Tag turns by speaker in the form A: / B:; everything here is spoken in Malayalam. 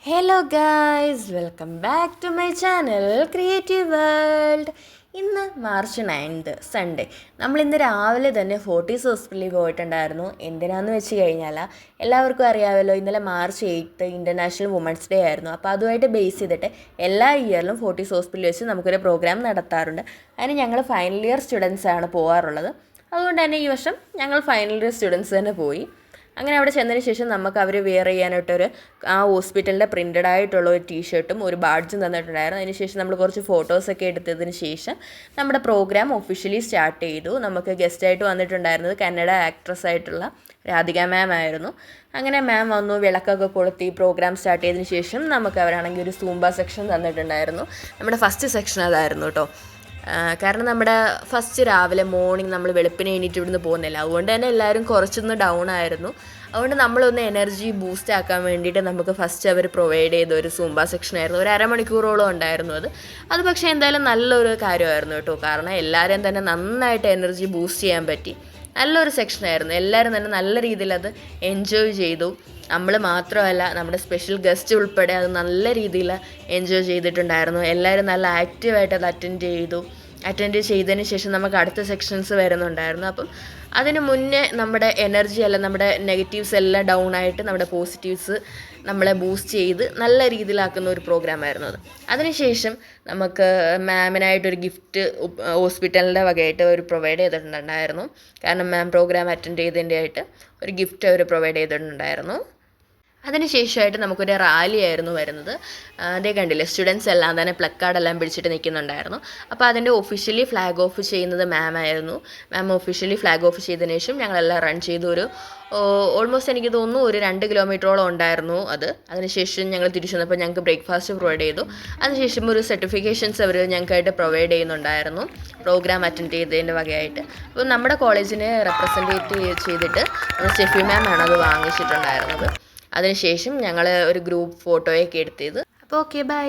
A: Hello guys, welcome back to my channel creative world. ഇന്ന് മാർച്ച് 9 സൺഡേ. നമ്മളിന്ന് രാവിലെ തന്നെ ഫോർട്ടീസ് ഹോസ്പിറ്റലിൽ പോയിട്ടുണ്ടായിരുന്നു. എന്തിനാന്ന് വെച്ച് കഴിഞ്ഞാൽ എല്ലാവർക്കും അറിയാമല്ലോ, ഇന്നലെ മാർച്ച് 8 ഇൻ്റർനാഷണൽ വുമൻസ് ഡേ ആയിരുന്നു. അപ്പോൾ അതുമായിട്ട് ബേസ് ചെയ്തിട്ട് എല്ലാ ഇയറിലും ഫോർട്ടീസ് ഹോസ്പിറ്റലിൽ വെച്ച് നമുക്കൊരു പ്രോഗ്രാം നടത്താറുണ്ട്. അതിന് ഞങ്ങൾ ഫൈനൽ ഇയർ സ്റ്റുഡൻസാണ് പോകാറുള്ളത്. അതുകൊണ്ട് തന്നെ ഈ വർഷം ഞങ്ങൾ ഫൈനൽ ഇയർ സ്റ്റുഡൻസ് തന്നെ പോയി. അങ്ങനെ അവിടെ ചെന്നതിന് ശേഷം നമുക്ക് അവർ വെയർ ചെയ്യാനായിട്ടൊരു ആ ഹോസ്പിറ്റലിൻ്റെ പ്രിൻ്റഡ് ആയിട്ടുള്ള ഒരു ടീഷർട്ടും ഒരു ബാഡ്ജും തന്നിട്ടുണ്ടായിരുന്നു. അതിന് ശേഷം നമ്മൾ കുറച്ച് ഫോട്ടോസൊക്കെ എടുത്തതിന് ശേഷം നമ്മുടെ പ്രോഗ്രാം ഒഫീഷ്യലി സ്റ്റാർട്ട് ചെയ്തു. നമുക്ക് ഗസ്റ്റായിട്ട് വന്നിട്ടുണ്ടായിരുന്നത് കന്നഡ ആക്ട്രസ് ആയിട്ടുള്ള രാധിക മാം ആയിരുന്നു. അങ്ങനെ മാം വന്നു, വിളക്കൊക്കെ കൊളുത്തി പ്രോഗ്രാം സ്റ്റാർട്ട് ചെയ്തതിന് ശേഷം നമുക്ക് അവരാണെങ്കിൽ ഒരു സൂംബ സെക്ഷൻ തന്നിട്ടുണ്ടായിരുന്നു. നമ്മുടെ ഫസ്റ്റ് സെക്ഷൻ അതായിരുന്നു കേട്ടോ. കാരണം നമ്മുടെ ഫസ്റ്റ് രാവിലെ മോർണിംഗ് നമ്മൾ വെളുപ്പിനെ എണീറ്റ് ഇവിടുന്ന് പോകുന്നില്ല. അതുകൊണ്ട് തന്നെ എല്ലാവരും കുറച്ചൊന്ന് ഡൗൺ ആയിരുന്നു. അതുകൊണ്ട് നമ്മളൊന്ന് എനർജി ബൂസ്റ്റ് ആക്കാൻ വേണ്ടിയിട്ട് നമുക്ക് ഫസ്റ്റ് അവർ പ്രൊവൈഡ് ചെയ്ത ഒരു സൂംബ സെക്ഷനായിരുന്നു. ഒരു അരമണിക്കൂറോളം ഉണ്ടായിരുന്നു അത് പക്ഷേ എന്തായാലും നല്ലൊരു കാര്യമായിരുന്നു കേട്ടോ. കാരണം എല്ലാവരെയും തന്നെ നന്നായിട്ട് എനർജി ബൂസ്റ്റ് ചെയ്യാൻ പറ്റി. നല്ലൊരു സെക്ഷനായിരുന്നു. എല്ലാവരും തന്നെ നല്ല രീതിയിൽ അത് എൻജോയ് ചെയ്തു. നമ്മൾ മാത്രമല്ല, നമ്മുടെ സ്പെഷ്യൽ ഗസ്റ്റ് ഉൾപ്പെടെ അത് നല്ല രീതിയിൽ എൻജോയ് ചെയ്തിട്ടുണ്ടായിരുന്നു. എല്ലാവരും നല്ല ആക്റ്റീവായിട്ട് അത് അറ്റൻഡ് ചെയ്തതിന് ശേഷം നമുക്ക് അടുത്ത സെക്ഷൻസ് വരുന്നുണ്ടായിരുന്നു. അപ്പം അതിന് മുന്നേ നമ്മുടെ എനർജി അല്ല, നമ്മുടെ നെഗറ്റീവ്സ് എല്ലാം ഡൗൺ ആയിട്ട് നമ്മുടെ പോസിറ്റീവ്സ് നമ്മളെ ബൂസ്റ്റ് ചെയ്ത് നല്ല രീതിയിലാക്കുന്ന ഒരു പ്രോഗ്രാമായിരുന്നു അത്. അതിനുശേഷം നമുക്ക് മാമിനായിട്ടൊരു ഗിഫ്റ്റ് ഹോസ്പിറ്റലിൻ്റെ വകയായിട്ട് അവർ പ്രൊവൈഡ് ചെയ്തിട്ടുണ്ടായിരുന്നു. കാരണം മാം പ്രോഗ്രാം അറ്റൻഡ് ചെയ്തതിൻ്റെ ആയിട്ട് ഒരു ഗിഫ്റ്റ് അവർ പ്രൊവൈഡ് ചെയ്തിട്ടുണ്ടായിരുന്നു. അതിനുശേഷമായിട്ട് നമുക്കൊരു റാലി ആയിരുന്നു വരുന്നത്. അതേ കണ്ടില്ലേ, സ്റ്റുഡൻസ് എല്ലാം തന്നെ പ്ലക്കാർഡെല്ലാം പിടിച്ചിട്ട് നിൽക്കുന്നുണ്ടായിരുന്നു. അപ്പോൾ അതിൻ്റെ ഒഫീഷ്യലി ഫ്ലാഗ് ഓഫ് ചെയ്യുന്നത് മാം ആയിരുന്നു. മാം ഒഫീഷ്യലി ഫ്ലാഗ് ഓഫ് ചെയ്തതിന് ശേഷം ഞങ്ങളെല്ലാം റൺ ചെയ്തു. ഓൾമോസ്റ്റ് എനിക്ക് തോന്നുന്നു ഒരു 2 കിലോമീറ്ററോളം ഉണ്ടായിരുന്നു അത്. അതിനുശേഷം ഞങ്ങൾ തിരിച്ചു വന്നപ്പോൾ ഞങ്ങൾക്ക് ബ്രേക്ക്ഫാസ്റ്റ് പ്രൊവൈഡ് ചെയ്തു. അതിനുശേഷം ഒരു സർട്ടിഫിക്കേഷൻസ് അവർ ഞങ്ങൾക്കായിട്ട് പ്രൊവൈഡ് ചെയ്യുന്നുണ്ടായിരുന്നു പ്രോഗ്രാം അറ്റൻഡ് ചെയ്തതിൻ്റെ വകയായിട്ട്. അപ്പോൾ നമ്മുടെ കോളേജിനെ റെപ്രസെൻറ്റേറ്റ് ചെയ്തിട്ട് സ്റ്റെഫി മാം ആണ് അത് വാങ്ങിച്ചിട്ടുണ്ടായിരുന്നത്. അതിനുശേഷം ഞങ്ങൾ ഒരു ഗ്രൂപ്പ് ഫോട്ടോയൊക്കെ എടുത്തത്. അപ്പോൾ ഓക്കെ, ബൈ.